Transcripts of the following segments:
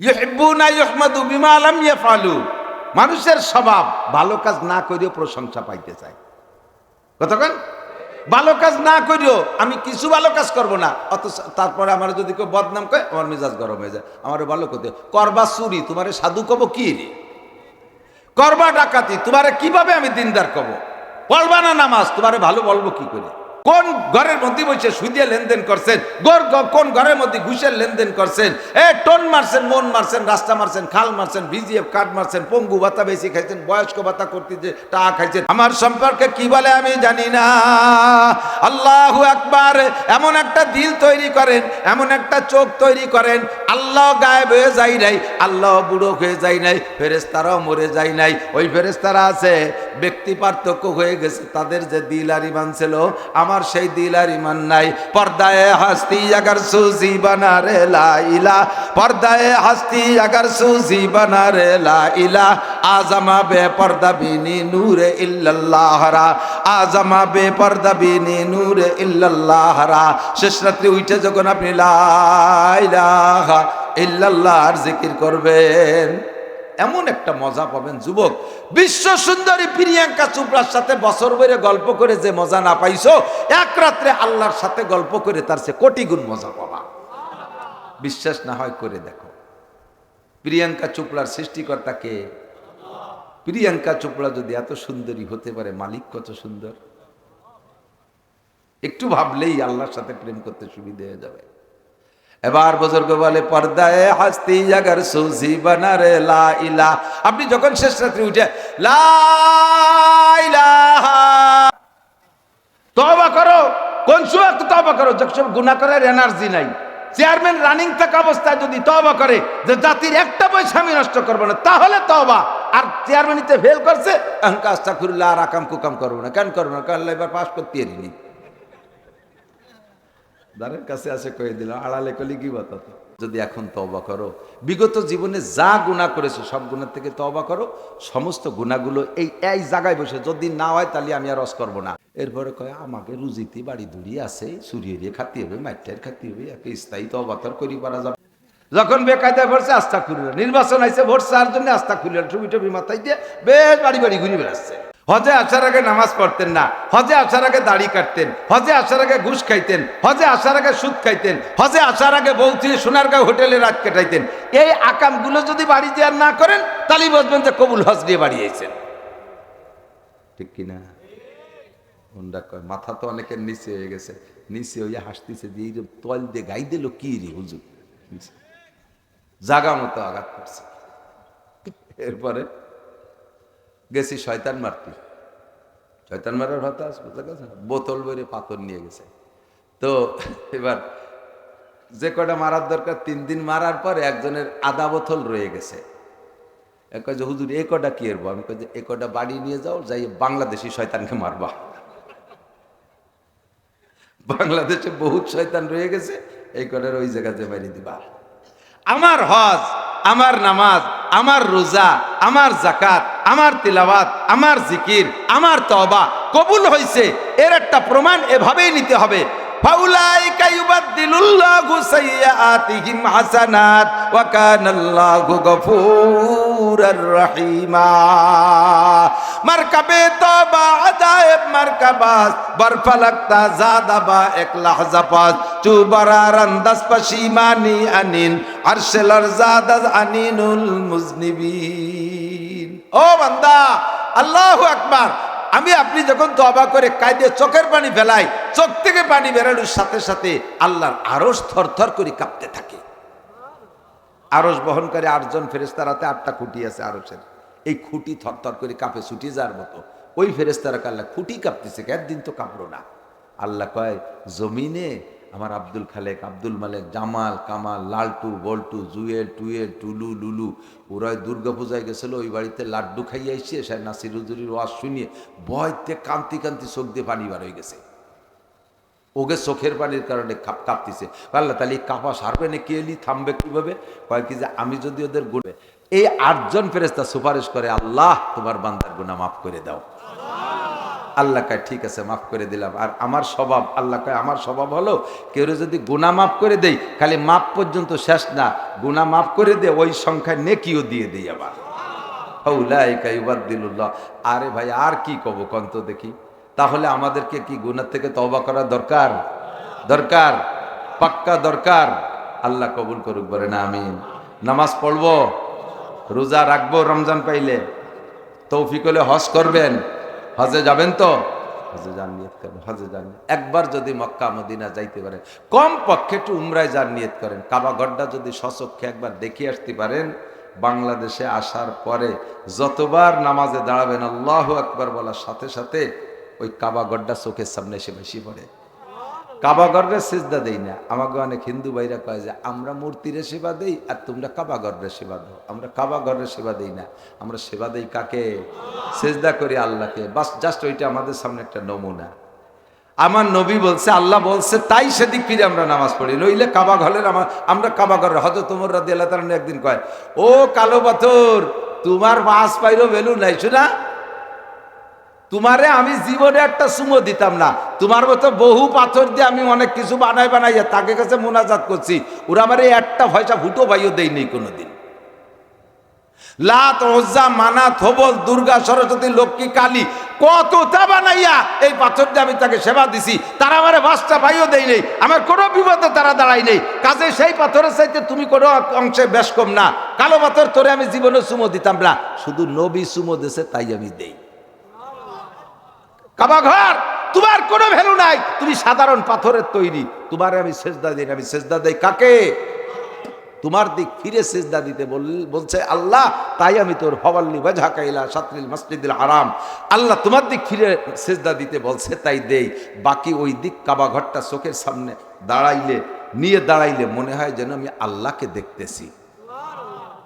ইউহিব্বুনা ইউহমাদু বিমা লাম ইয়াফআলু। মানুষের স্বভাব ভালো কাজ না করেও প্রশংসা পাইতে চায়। কতক্ষণ ভালো কাজ না করিও আমি কিছু ভালো কাজ করব না, অথচ তারপরে আমার যদি কেউ বদনাম করে আমার মেজাজ গরম হয়ে যায়। আমার ভালো করতে করবা চুরি, তোমারে সাধু কব কি রে? করবা ডাকাতি, তোমারে কিভাবে আমি দিনদার কব? পড়বা না নামাজ, তোমারে ভালো বলবো কি করে? কোন ঘরের মধ্যে বসে সুদিয়ে লেনদেন করছেন, কোন ঘরের মধ্যে ঘুষের লেনদেন করছেন, টোন মারছেন, মন মারছেন, রাস্তা মারছেন, খাল মারছেন, ভিজিএফ কার্ড মারছেন, পঙ্গু ভাতা বেশি খাইছেন, বয়স্ক ভাতা করতে যে টাকা খাইছেন, আমার সম্পর্কে কি বলে আমি জানি না। আল্লাহু আকবার। এমন একটা দিল তৈরি করেন, এমন একটা চোখ তৈরি করেন। আল্লাহ গায়েব হয়ে যায় নাই, আল্লাহ বুড়ো হয়ে যায় নাই, ফেরেশতারাও মরে যায় নাই। ওই ফেরেশতারা আছে, ব্যক্তি পার্থক্য হয়ে গেছে। তাদের যে দিল আর ইমান ছিল, আমার সেই দিল আর ইমান নাই। পর্দায়ে হাস্তি अगर सूजी बना रे ला इला, पर्दाए हस्ती अगर सूजी बना रे ला इला, आजमा बेपर्दा बिनी नूर इल्लल्लाह रा, आजमा बेपर्दा बिनी नूर इल्लल्लाह रा। শেষ রাত্রে উঠে যখন আপনি লা ইলাহা ইল্লাল্লাহর জিকির করবেন, এমন একটা মজা পাবেন যুবক। বিশ্ব সুন্দরী প্রিয়াঙ্কা চোপড়ার সাথে বছর ভরে গল্প করে যে মজা না পাইছো, এক রাত্রে আল্লাহর সাথে গল্প করে তার চেয়ে কোটি গুণ মজা পাবা। বিশ্বাস না হয় করে দেখো। প্রিয়াঙ্কা চোপড়ার সৃষ্টিকর্তা কে? প্রিয়াঙ্কা চোপড়া যদি এত সুন্দরী হতে পারে, মালিক কত সুন্দর। একটু ভাবলেই আল্লাহর সাথে প্রেম করতে সুবিধা হয়ে যাবে। এবার বুজুর্গ বলে পর্দায়ে হাস্তি अगर सूजी बना रे ला इला। আপনি যখন শেষ রাত্রে উঠে লা ইলাহা, তওবা করো। কোন সময় তওবা করো? যখন গুনাহ করার এনার্জি নাই। চেয়ারম্যান রানিং থাকা অবস্থায় যদি তওবা করে যে জাতির একটা পয়সা আমি নষ্ট করব না, তাহলে তওবা। আর চেয়ারম্যানিতে ফেল করছে, আহকা আস্তাগফিরুল্লাহ, আর আকাম কুকাম করব না। কেন করব না? কাল এবার পাস করতে পারিনি। দারের কাছে আসে কয়ে দিলাম, আড়ালে কলি কি বাতাতো। যদি এখন তওবা করো, বিগত জীবনে যা গুনাহ করেছো সব গুনাহ থেকে তওবা করো। সমস্ত গুনাহগুলো এই জায়গায় বসে যদি না হয় তাহলে আমি আর রস করবো না। এরপরে কয় আমাকে রুজিতে বাড়ি দূরি আছে, সুরিয়ে দিয়ে খাতে হবে, মাইটার খাতে হবে, একে স্থায়ী তওবা তোর করি পারা যাবে। যখন বেকায়দায় পড়ছে আস্তাগফিরুল্লাহ, নির্বাচন আইছে ভোট চাওয়ার জন্য আস্তাগফিরুল্লাহ, টুপি টুপি মাথায় দিয়ে বেশ বাড়ি বাড়ি ঘুরে বেড়াচ্ছে। হজে আসার আগে নামাজ পড়তেন না, হজে আসার আগে দাড়ি কাটতেন, হজে আসার আগে ঘুষ খাইতেন, হজে আসার আগে সুদ খাইতেন, হজে আসার আগে বউ থেকে সোনারগাঁও হোটেলে রাত কাটাইতেন। এই আকামগুলো যদি বাড়ি দিয়ে আর না করেন, তাহলে বুঝবেন যে কবুল হজ দিয়ে বাড়ি আইছেন। ঠিক কিনা? ওনরা কয় মাথা তো অনেকের নিচে হয়ে গেছে, নিচে হইয়া হাসতেছে, দিয়ে তল দিয়ে গাই দিল কি রে হুজুর, জাগা মতো আঘাত করছে। এরপরে গেছি শয়তান মারতে, শয়তান মারার কথা বোতল বেড়ে পাথর নিয়ে গেছে। তো এবার যে কটা মারার দরকার 3 দিন মারার পরে একজনের আধা বোতল রয়ে গেছে। কয় যে হুজুর এ কটা কি এরবো? আমি কই যে এ কটা বাড়ি নিয়ে যাও, যাই বাংলাদেশি শয়তানকে মারবা। বাংলাদেশে বহুত শয়তান রয়ে গেছে, এই কটার ওই জায়গাতে মারি দিবা। আমার হজ, আমার নামাজ, আমার রোজা, আমার যাকাত, আমার তিলাওয়াত, আমার জিকির, আমার তওবা কবুল হয়েছে, এর একটা প্রমাণ এভাবেই নিতে হবে। ফাউলাইকা ইউবাদদিলুল্লাহু সাইয়্যাতিহিম হাসানাত ওয়া কানাল্লাহু গফুরুর রহিমা। মারকাবে তওবা আদায়েব মারকাবাস বরফালাক্তা জাদাবা এক লাহজা পাস চুবারারান দাস পশিমানি আনিন আরশেলার জাদাজ আনিনুল মুজনিবিন। ও বান্দা, আল্লাহু আকবার। আমি আপনি যখন তওবা করে কাঁদে চোখের পানি ফেলাই, চোখ থেকে পানি বেরোনোর সাথে সাথে আল্লাহর আরশ থরথর করে কাঁপতে থাকে। আরশ বহনকারী 8 জন ফেরেশতারাতে 8টা খুঁটি আছে আরশের। এই খুঁটি থরথর করে কাঁপে, ছুটি যাওয়ার মতো। ওই ফেরেশতারা আল্লাহ খুঁটি কাঁপতেছে, একদিন তো কাঁপলো না। আল্লাহ কয় জমিনে আমার আব্দুল খালেক, আব্দুল মালেক, জামাল, কামাল, লালটু, বল্টু, জুয়েল, টুয়েল, টুলু, লুলু, ওরাই দুর্গা পূজায় গেছিল, ওই বাড়িতে লাড্ডু খাইয়ে এসে সে নাসির হুজুরির ওয়াজ শুনিয়ে ভয়তে কান্তি কান্তি চোখ দিয়ে পানি বার হয়ে গেছে। ওকে চোখের পানির কারণে কাঁপতেছে। আল্লাহ তাহলে কাঁপা সারবে না, কে এলি থামবে কিভাবে? কয় কি যে আমি যদি ওদের গুণে এই 8 জন ফেরেশতা সুপারিশ করে, আল্লাহ তোমার বান্দার গুনাহ মাফ করে দাও। আল্লাহ কয় ঠিক আছে মাফ করে দিলাম। আর আমার স্বভাব, আল্লাহ কয় আমার স্বভাব হলো কেউ যদি গুনাহ মাফ করে দেই, খালি মাফ পর্যন্ত শেষ না, গুনাহ মাফ করে দে ওই সংখ্যায় নেকিও দিয়ে দেই আবার। উলাইকা ইউবাদদিলুল্লাহ। আরে ভাই আর কি কব কন্ত দেখি? তাহলে আমাদেরকে কি গুনাহ থেকে তওবা করা দরকার? দরকার, পাক্কা দরকার। আল্লাহ কবুল করুক, বলেন আমিন। নামাজ পড়বো, রোজা রাখবো, রমজান পাইলে তৌফিক হলে হজ করবেন, হজে যাবেন তো? হজে যান, নিয়ত করেন, হজে যান। একবার যদি মক্কা মদিনা যাইতে পারেন, কম পক্ষে একটু উমরায় যান, নিয়ত করেন। কাবা ঘরটা যদি স্বচক্ষে একবার দেখে আসতে পারেন, বাংলাদেশে আসার পরে যতবার নামাজে দাঁড়াবেন আল্লাহু আকবার বলার সাথে সাথে ওই কাবা ঘরটা চোখের সামনে এসে বেশি পড়ে। কাবা ঘরের সেজদা দেই না। আমাকে অনেক হিন্দু ভাইরা কয় যে আমরা মূর্তির সেবা দেই আর তোমরা কাবা ঘরের সেবা দাও। আমরা কাবা ঘরের সেবা দেই না, আমরা সেবা দেই কাকে? সেজদা করি আল্লাহকে। বাস জাস্ট ওইটা আমাদের সামনে একটা নমুনা। আমার নবী বলছে, আল্লাহ বলছে, তাই সেদিক ফিরে আমরা নামাজ পড়ি, নইলে কাবা ঘরের আমরা কাবা ঘরের। হযরত ওমর রাদিয়াল্লাহু তাআলা একদিন কয়, ও কালো পাথর, তোমার মাছ পাইরো ভ্যালু নাই শোনা, তোমারে আমি জীবনে একটা চুমো দিতাম না। তোমার মতো বহু পাথর দিয়ে আমি অনেক কিছু বানাইয়া তাকে কাছে মোনাজাত করছি, ওরা আমার একটা পয়সা ফুটো ভাইও দেয়নি কোনোদিন। লাত, ওজ্জা, মানাত, হবল, দুর্গা, সরস্বতী, লক্ষ্মী, কালী কতটা বানাইয়া এই পাথর দিয়ে আমি তাকে সেবা দিছি, তারা আমার বাসটা ভাইও দেয় নেই, আমার কোনো বিপদে তারা দাঁড়াই নেই। কাজে সেই পাথরের চাইতে তুমি কোনো অংশে বেশ কম না। কালো পাথর তোরে আমি জীবনে চুমো দিতাম না, শুধু নবী চুমো দিছে তাই আমি দেই। কাবা ঘর তোমার কোনো ভ্যালু নাই, তুমি সাধারণ পাথরের তৈরি, তোমারে আমি সেজদা দিই। আমি সেজদা দেই কাকে? তোমার দিক ফিরে সেজদা দিতে বলছে আল্লাহ, তাই আমি তোর ফওয়াল্লি ওয়াজহাকা ইলা শাতরিল মসজিদিল হারাম, আল্লাহ তোমার দিক ফিরে সেজদা দিতে বলছে তাই দেই। বাকি ওই দিক কাবা ঘরটা চোখের সামনে দাঁড়াইলে মনে হয় যেন আমি আল্লাহকে দেখতেছি।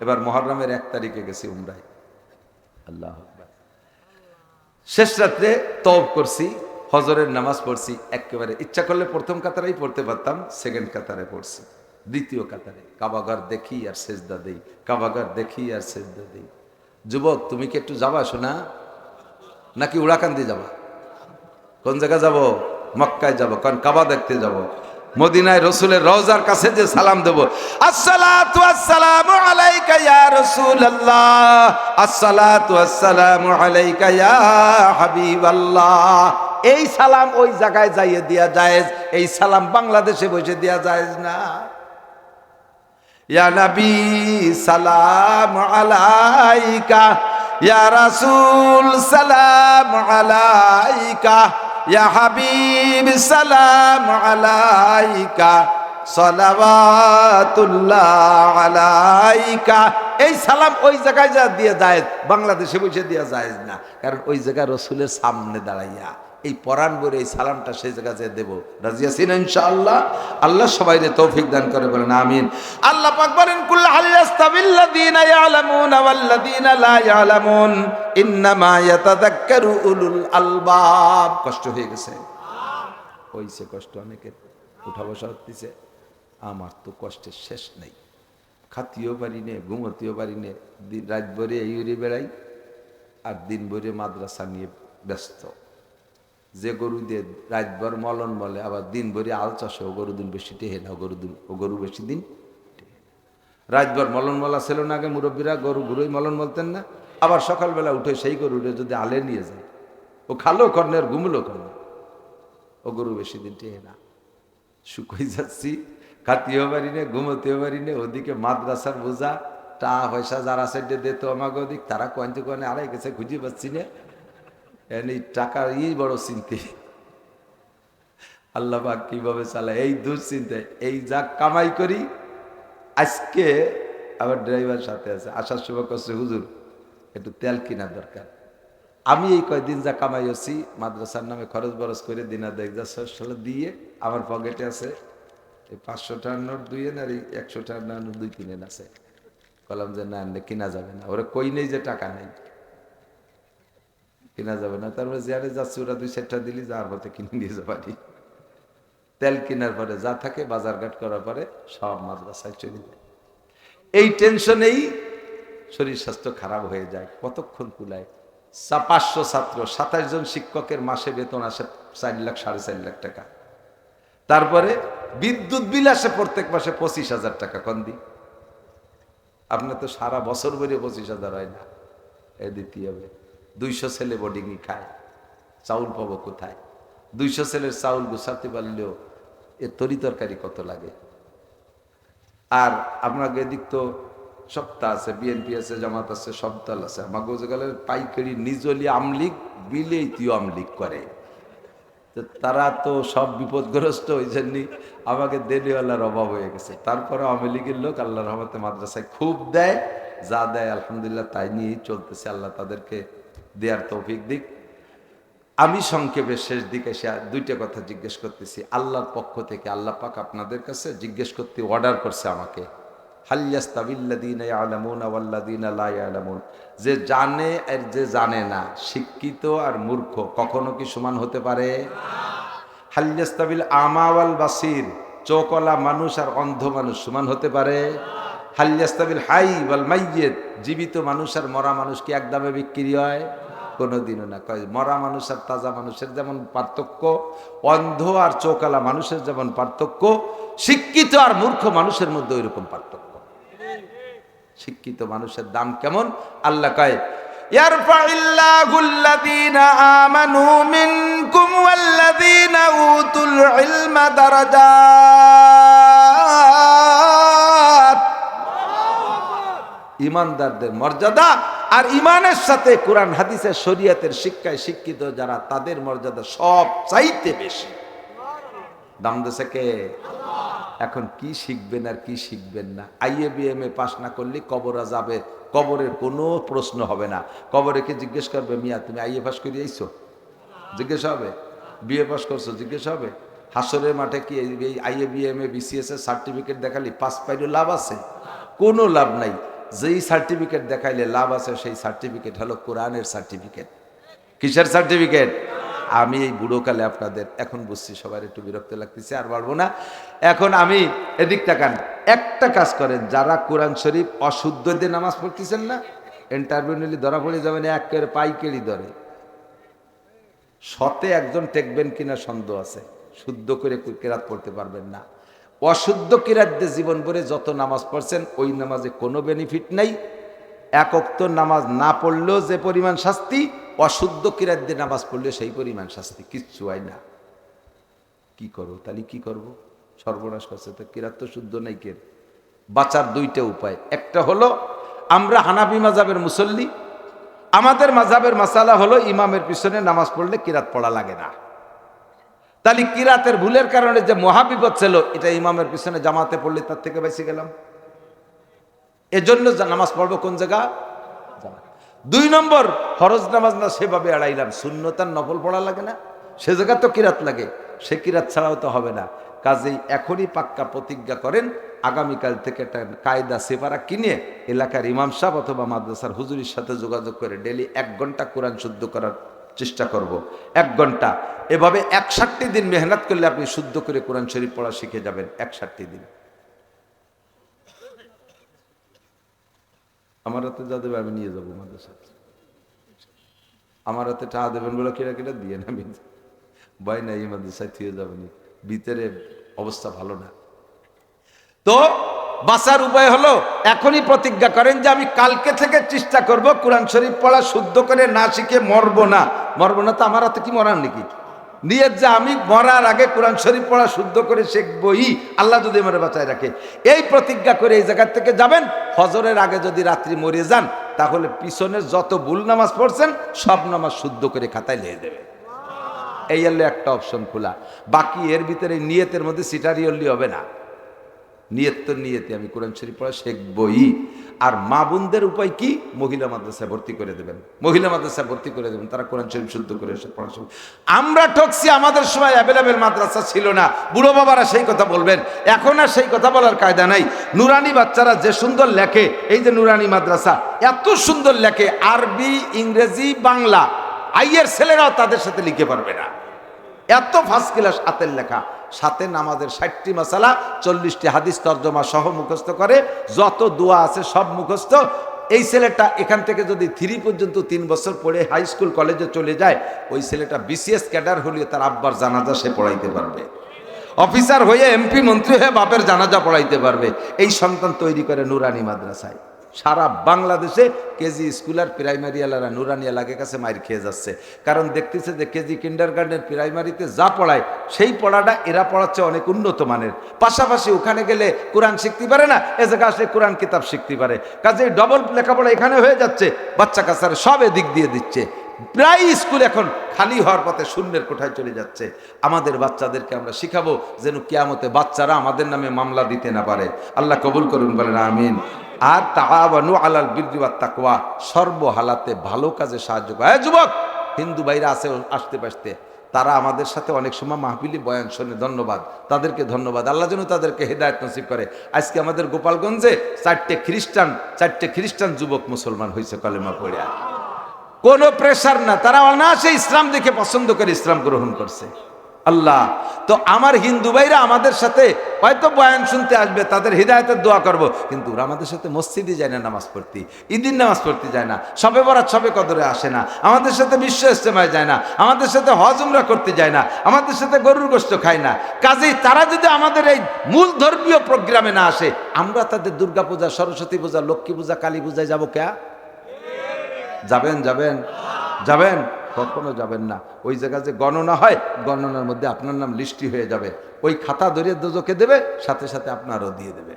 এবার মুহররমের 1 তারিখে গেছি উমরায়, আল্লাহ শেষ রাত্রে তওব করছি, ফজরের নামাজ পড়ছি। একেবারে ইচ্ছা করলে প্রথম কাতারেই পড়তে পারতাম, সেকেন্ড কাতারে পড়ছি। দ্বিতীয় কাতারে কাবাঘর দেখি আর সেজদা দেই, কাবাঘর দেখি আর সেজদা দেই। যুবক, তুমি কি একটু যাবা শোনা, নাকি উড়াকান্দি যাবা? কোন জায়গা যাব? মক্কায় যাব, কারণ কাবা দেখতে যাব। মদিনায় রসুলের রওজার কাছে যে সালাম দেব, আসসালাতু আসসালামু আলাইকা ইয়া রাসূলুল্লাহ, আসসালাতু আসসালামু আলাইকা ইয়া হাবিবাল্লাহ, এই সালাম ওই জায়গায় যাইয়ে দেয়া জায়েজ, এই সালাম বাংলাদেশে বসে দেয়া জায়েজ না। ইয়া নবী সালাম আলাইকা, ইয়া রাসূল সালাম আলাইকা, ইয়া হাবিব সালাম আলাইকা, সালাওয়াতুল্লাহ আলাইকা। এই সালাম ওই জায়গায় যা দিয়ে যায়, বাংলাদেশে বসে দেওয়া যায় না, কারণ ওই জায়গায় রসুলের সামনে দাঁড়াইয়া এই পরাণ বলে এই সালামটা সেই জায়গায় যে দেব। রাজি আছেন ইনশাআল্লাহ? আল্লাহ সবাইকে তৌফিক দান করে, বলেন আমিন। আল্লাহ পাক বলেন, কুল হাল ইয়াস্তাবিল্লাযীনা ইয়ালামুনা ওয়াল্লাযীনা লা ইয়ালামুন ইন্নামা ইয়াতাযাক্কারু উলুল আলবাব। কষ্ট হয়ে গেছে? হইছে কষ্ট অনেকের, উঠা বসা হচ্ছে। আমার তো কষ্টের শেষ নেই, খাতিও পারি নে, ঘুমোতেও পারি নে, রাত ভরে এই উড়ে বেড়াই আর দিন ভরে মাদ্রাসা নিয়ে ব্যস্ত। যে গরু দিয়ে রাতভর মলন বলে, আবার দিন ভরে আল চাষে ও গরু দিন বেশি টেহে না, ও গরু বেশি দিন রাতভর মলন বলা ছিল না আগে, মুরব্বীরা গরু ঘুরোই মলন বলতেন না। আবার সকালবেলা উঠে সেই গরুটা যদি আলে নিয়ে যায়, ও খালো কর্ণের ঘুমলো কর্ণের, ও গরু বেশি দিন টেহে না। শুকোই যাচ্ছি, খাতিও পারি নে, ঘুমোতেও পারি নে, ওদিকে মাদ্রাসার বোঝা, টাকা পয়সা যারা সাইডে দিত আমাকে ওদিক, তারা কয়েনতে কয়েনে আড়াই গেছে, খুঁজে পাচ্ছি না। এই টাকার বড় চিন্তা, আল্লাহ পাক কিভাবে চালায় এই দুশ্চিন্তায়। এই যা কামাই করি, আজকে আবার ড্রাইভার সাথে আছে, আসার সময় করছে, হুজুর একটু তেল কেনার দরকার। আমি এই কয়দিন যা কামাই হচ্ছি মাদ্রাসার নামে খরচ বরচ করে দিনা দেখ যা দিয়ে আমার পকেটে আছে এই 500 টাকার নোট 2 এন আর এই 100 টাকার নোট 2 কিনেন আছে। বললাম যে না, কিনা যাবে না, ওরা কই নেই যে টাকা নেই, কিনা যাবে না। তারপরে যারে যাচ্ছে ওরা 2-4টা দিলি যাওয়ার পথে কিনে নিয়ে যাবানি। তেল কেনার পরে যা থাকে বাজারঘাট করার পরে সব মাদ্রাসায় চলে যায়। এই টেনশনেই শরীর স্বাস্থ্য খারাপ হয়ে যায়। কতক্ষণ কুলায়? 500 ছাত্র, 27 জন শিক্ষকের মাসে বেতন আসে 4 লাখ 4.5 লাখ টাকা। তারপরে বিদ্যুৎ বিল আসে প্রত্যেক মাসে 25,000 টাকা। কন্দি আপনার তো সারা বছর ভরে 25,000 হয় না, এ দিতে হবে। 200 ছেলে বোর্ডিংই খায়, চাউল পাবো কোথায়? 200 ছেলের চাউল গুছাতে পারলেও এর তরি তরকারি কত লাগে। আর আপনাকে এদিক তো সপ্তাহ আছে, বিএনপি আছে, জামাত আছে, সব দল আছে। আমাকে গেলের পাইকারি নিজলি আমলিগ বিলেতিও আমলিগ করে, তো তারা তো সব বিপদগ্রস্ত। ওই জন্যই আমাকে দেনেওয়ালার অভাব হয়ে গেছে। তারপরে আওয়ামী লীগের লোক আল্লাহ রহমতে মাদ্রাসায় খুব দেয়, যা দেয় আলহামদুলিল্লাহ তাই নিয়েই চলতেছে। আল্লাহ তাদেরকে দেয়ার তৌফিক দিক। আমি সংক্ষেপে শেষ দিকে এসে 2টা কথা জিজ্ঞেস করতেছি আল্লাহর পক্ষ থেকে। আল্লাহ পাক আপনাদের কাছে জিজ্ঞেস করতে অর্ডার করছে আমাকে, হাল ইয়াস্তাবিল্লাযীনা ইয়ালামুনা ওয়াল্লাযীনা লা ইয়ালামুন, যে জানে আর যে জানে না, শিক্ষিত আর মূর্খ কখনো কি সমান হতে পারে? হাল ইয়াস্তাবিল আমা ওয়াল বাসির, চোখওয়ালা মানুষ আর অন্ধ মানুষ সমান হতে পারে? হাল ইয়াস্তাবিল হাই ওয়াল মাইয়িত, জীবিত মানুষ আর মরা মানুষ কি এক দামে বিক্রি হয়? কোনোদিনও না। কয় মরা মানুষ আর তাজা মানুষের যেমন পার্থক্য, অন্ধ আর চোখওয়ালা মানুষের যেমন পার্থক্য, শিক্ষিত আর মূর্খ মানুষের মধ্যে ওইরকম পার্থক্য। শিক্ষিত মানুষের দাম কেমন? আল্লাহ কয় ইয়ারফাইল্লাহুল্লাযীনা আমানু মিনকুম ওয়াল্লাযীনা উতুল ইলমা দারাজাত। ঈমানদারদের মর্যাদা আর ঈমানের সাথে কোরআন হাদিসের শরীয়তের শিক্ষায় শিক্ষিত যারা, তাদের মর্যাদা সব চাইতে বেশি। দাম দিয়েছে কে? এখন কি শিখবেন আর কি শিখবেন না, IABM পাস না করলে কবরে যাবে, কবরের কোনো প্রশ্ন হবে না। কবরে কে জিজ্ঞেস করবে, মিয়া তুমি IAS পাস করে আইছো? জিজ্ঞেস হবে। BA পাস করছো? জিজ্ঞেস হবে। হাসরের মাঠে কি এই IABM BCS এর সার্টিফিকেট দেখালি পাস পাইলে লাভ আছে? কোনো লাভ নাই। যেই সার্টিফিকেট দেখাইলে লাভ আছে সেই সার্টিফিকেট হলো কোরআনের সার্টিফিকেট। কিসের সার্টিফিকেট? আমি এই বুড়োকালে আপনাদের এখন বুঝছি, সবার একটু বিরক্ত লাগতেছে, আর পারবো না। এখন আমি এদিক তাকান, একটা কাজ করেন, যারা কোরআন শরীফ অশুদ্ধ দিয়ে নামাজ পড়তেছেন না, ইন্টারভিউ নিলে ধরা পড়ে যাবেন, একের পাইকারি ধরে। শতে একজন টেকবেন কিনা সন্দেহ আছে, শুদ্ধ করে কিরাত পড়তে পারবেন না। অশুদ্ধ কিরাত দিয়ে জীবন ভরে যত নামাজ পড়ছেন, ওই নামাজে কোনো বেনিফিট নাই। এক ওয়াক্ত নামাজ না পড়লেও যে পরিমাণ শাস্তি, অশুদ্ধ কিরাত দিয়ে নামাজ পড়লে সেই পরিমাণ শাস্তি, কিচ্ছু হয় না। কি করবো তাহলে? কি করব? সর্বনাশ করছে তো। কিরাত তো শুদ্ধ নাই। কে বাঁচার 2টা উপায়। একটা হলো, আমরা হানাফি মাযহাবের মুসল্লি, আমাদের মাযহাবের মাসালা হলো ইমামের পিছনে নামাজ পড়লে কিরাত পড়া লাগে না। তাহলে কিরাতের ভুলের কারণে যে মহাবিপদ ছিল, এটা ইমামের পিছনে জামাতে পড়লে তার থেকে বেঁচে গেলাম। এজন্য নামাজ পড়বো কোন জায়গা? 2 নম্বর, ফরজ নামাজ না সেভাবে এড়াইলাম, সুন্নত আর নফল পড়া লাগে না, সে জায়গা তো কিরাত লাগে, সে কিরাত ছাড়াও তো হবে না। কাজেই এখনই পাক্কা প্রতিজ্ঞা করেন, আগামীকাল থেকে একটা কায়দা সেপারা কিনে এলাকার ইমাম সাহেব অথবা মাদ্রাসার হুজুরির সাথে যোগাযোগ করে ডেলি 1 ঘন্টা কোরআন শুদ্ধ করার চেষ্টা করব। 1 ঘন্টা। এভাবে 61 দিন মেহনত করলে আপনি শুদ্ধ করে কোরআন শরীফ পড়া শিখে যাবেন। 61 দিন। আমার হাতে যা দেবে আমি নিয়ে যাবো মাদ্রাসা। আমার হাতে টাকা দেবেন বলে কেটা কেটা দিয়ে না, ভয় নাই, মাদ্রাসায় থুয়ে যাবেন, ভিতরে অবস্থা ভালো না। তো বাঁচার উপায় হলো, এখনই প্রতিজ্ঞা করেন যে আমি কালকে থেকে চেষ্টা করব কোরআন শরীফ পড়া শুদ্ধ করে না শিখে মরবো না। মরবো না তো আমার হাতে কি মরার নাকি? নিয়ত যে আমি মরার আগে কোরআন শরীফ পড়া শুদ্ধ করে শিখবই, আল্লাহ যদি আমার বাঁচায় রাখে। এই প্রতিজ্ঞা করে এই জায়গা থেকে যাবেন। ফজরের আগে যদি রাত্রি মরে যান, তাহলে পিছনের যত ভুল নামাজ পড়ছেন সব নামাজ শুদ্ধ করে খাতায় লিখে দেবে। এই হলো একটা অপশন খোলা। বাকি এর ভিতরে নিয়তের মধ্যে সিটারি হলি হবে না। নিয়ত তো নিয়তে আমি কোরআন শরীফ পড়া শিখবই। আর মা বোনদের উপায় কি? মহিলা মাদ্রাসায় ভর্তি করে দেবেন, মহিলা মাদ্রাসায় ভর্তি করে দেবেন, তারা কোরআন শরীফ শুদ্ধ করে পড়াশোনা। আমরা ঠকছি, আমাদের সময় অ্যাভেলেবেল মাদ্রাসা ছিল না। বুড়ো বাবারা সেই কথা বলবেন, এখন আর সেই কথা বলার কায়দা নাই। নুরানি বাচ্চারা যে সুন্দর লেখে, এই যে নুরানি মাদ্রাসা এত সুন্দর লেখে, আরবি, ইংরেজি, বাংলা, আইয়ের ছেলেরাও তাদের সাথে লিখে পারবে না, এত ফার্স্ট ক্লাস হাতের লেখা। সাথে নামাজের 60টি মাসালা, 40টি হাদিস তর্জমা সহ মুখস্থ করে, যত দোয়া আছে সব মুখস্থ। এই ছেলেটা এখান থেকে যদি 3 পর্যন্ত 3 বছর পড়ে হাই স্কুল কলেজে চলে যায়, ওই ছেলেটা বিসিএস ক্যাডার হলে তার আব্বার জানাজা সে পড়াইতে পারবে, অফিসার হয়ে এমপি মন্ত্রী হয়ে বাপের জানাজা পড়াইতে পারবে। এই সন্তান তৈরি করে নুরানি মাদ্রাসায়। সারা বাংলাদেশে কেজি স্কুল আর প্রাইমারি এলারা নুরানি এলাকার কাছে মাইর খেয়ে যাচ্ছে, কারণ দেখতেছে যে কেজি কিন্ডারগার্টেন প্রাইমারিতে যা পড়ায় সেই পড়াটা এরা পড়াচ্ছে অনেক উন্নত মানের, পাশাপাশি ওখানে গেলে কোরআন শিখতে পারে না, এ জায়গায় আসলে কোরআন কিতাব শিখতে পারে, কাজে ডবল লেখাপড়া এখানে হয়ে যাচ্ছে, বাচ্চা কাচ্চারা সব এদিক দিয়ে দিচ্ছে। প্রায় স্কুল এখন খালি হওয়ার পথে শূন্যের কোঠায় চলে যাচ্ছে। আমাদের বাচ্চাদেরকে আমরা শিখাবো যেন কিয়ামতে বাচ্চারা আমাদের নামে মামলা দিতে না পারে। আল্লাহ কবুল করুন, বলেন আমিন। আর তাআওয়ানু আলাল বিররি ওয়াত তাকওয়া, সর্ব হালাতে ভালো কাজে সাহায্য করে। যুবক হিন্দু ভাইরা আছে আসতে পারতে, তারা আমাদের সাথে অনেক সময় মাহফিলি বয়ান শোনে, ধন্যবাদ তাদেরকে, ধন্যবাদ। আল্লাহ যেন তাদেরকে হেদায়েত নসিব করে। আজকে আমাদের গোপালগঞ্জে 4টে খ্রিস্টান যুবক মুসলমান হয়েছে কলেমা পড়ে, কোনো প্রেশার না, তারা অনায়াসে ইসলাম দেখে পছন্দ করে ইসলাম গ্রহণ করছে। আল্লাহ, তো আমার হিন্দু ভাইরা আমাদের সাথে হয়তো বয়ান শুনতে আসবে, তাদের হিদায়াতের দোয়া করব, কিন্তু ওরা আমাদের সাথে মসজিদে যায় না নামাজ পড়তে, ঈদের নামাজ পড়তে যায় না, শবে বরাত শবে কদরে আসে না, আমাদের সাথে বিশ্ব ইজতেমায় যায় না, আমাদের সাথে হজ উমরা করতে যায় না, আমাদের সাথে গরুর গোশত খায় না। কাজেই তারা যদি আমাদের এই মূল ধর্মীয় প্রোগ্রামে না আসে, আমরা তাদের দুর্গা পূজা, সরস্বতী পূজা, লক্ষ্মী পূজা, কালী পূজায় যাবো কে? যাবেন যাবেন যাবেন? কখনো যাবেন না। ওই জায়গায় যে গণনা হয়, গণনার মধ্যে আপনার নাম লিস্টি হয়ে যাবে, ওই খাতা ধরে দোজকে দেবে, সাথে সাথে আপনারও দিয়ে দেবে।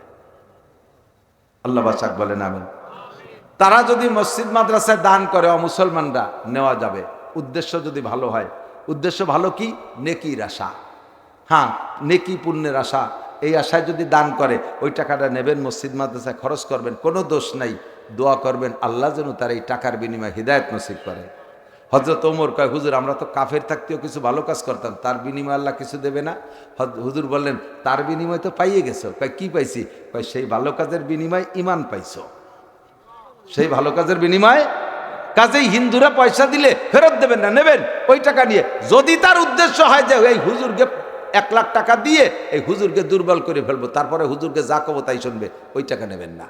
আল্লাহ বাঁচাক, বলেন আমিন। তারা যদি মসজিদ মাদ্রাসায় দান করে, অমুসলমানরা নেওয়া যাবে, উদ্দেশ্য যদি ভালো হয়। উদ্দেশ্য ভালো কি? নেকির আশা, হ্যাঁ নেকি পুণ্যের আশা, এই আশায় যদি দান করে, ওই টাকাটা নেবেন, মসজিদ মাদ্রাসায় খরচ করবেন, কোনো দোষ নাই। দোয়া করবেন আল্লাহ যেন তার এই টাকার বিনিময়ে হিদায়াত নসিব করে। হযরত ওমর কয়, হুজুর আমরা তো কাফের থাকতেও কিছু ভালো কাজ করতাম, তার বিনিময়ে আল্লাহ কিছু দেবে না? হুজুর বললেন, তার বিনিময় তো পাইয়ে গেছো। কয় কি পাইছি? কয় সেই ভালো কাজের বিনিময়ে ঈমান পাইছো, সেই ভালো কাজের বিনিময়ে। কাজেই হিন্দুরা পয়সা দিলে ফেরত দেবেন না, নেবেন ওই টাকা নিয়ে। যদি তার উদ্দেশ্য হয় যে এই হুজুরকে 1 লাখ টাকা দিয়ে এই হুজুরকে দুর্বল করে ফেলবো, তারপরে হুজুরকে যা কবো তাই শুনবে, ওই টাকা নেবেন না,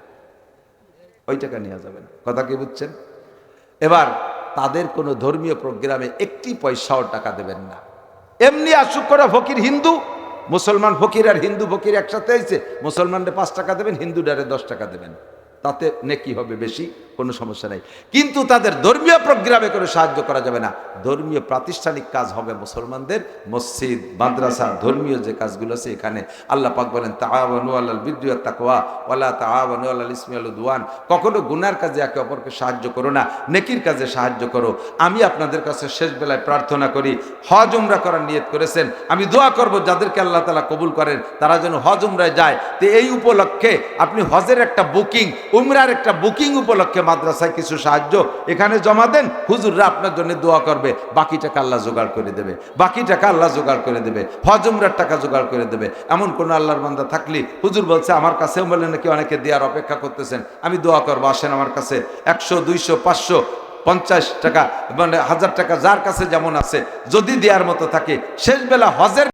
ওই টাকা নেওয়া যাবে না। কথা কি বুঝছেন? এবার তাদের কোনো ধর্মীয় প্রোগ্রামে একটি পয়সাও টাকা দেবেন না। এমনি আসুক করা ফকির হিন্দু, মুসলমান ফকির আর হিন্দু ফকির একসাথে হয়েছে, মুসলমানদের 5 টাকা দেবেন, হিন্দুডারে 10 টাকা দেবেন, তাতে নেকি হবে বেশি, কোনো সমস্যা নাই। কিন্তু তাদের ধর্মীয় প্রোগ্রামে করে সাহায্য করা যাবে না। ধর্মীয় প্রাতিষ্ঠানিক কাজ হবে মুসলমানদের, মসজিদ মাদ্রাসা, ধর্মীয় যে কাজগুলো আছে এখানে। আল্লাহ পাক বলেন, তাআওয়ানু আলাল বিররি ওয়াত তাকওয়া ওয়ালা তাআওয়ানু আলাল ইসমি ওয়াল উদওয়ান। কখনো গুনার কাজে একে অপরকে সাহায্য করো না, নেকির কাজে সাহায্য করো। আমি আপনাদের কাছে শেষ বেলায় প্রার্থনা করি, হজ উমরা করার নিয়ত করেছেন, আমি দোয়া করব যাদেরকে আল্লাহ তাআলা কবুল করেন তারা যেন হজ উমরায় যায়। তো এই উপলক্ষে আপনি হজের একটা বুকিং, উমরার একটা বুকিং উপলক্ষে মাদ্রাসায় কিছু সাহায্য এখানে জমা দেন, হুজুররা আপনার জন্য দোয়া করবে, বাকি টাকা আল্লাহ জোগাড় করে দেবে, বাকি টাকা আল্লাহ জোগাড় করে দেবে, হজ উমরার টাকা জোগাড় করে দেবে। এমন কোন আল্লাহর বান্দা থাকলে, হুজুর বলছে আমার কাছেও বলে নাকি অনেকে দেওয়ার অপেক্ষা করতেছেন, আমি দোয়া করবো, আসেন আমার কাছে 100, 200, 500, 50 টাকা, মানে 1000 টাকা, যার কাছে যেমন আছে, যদি দেওয়ার মতো থাকে, শেষ বেলা হজের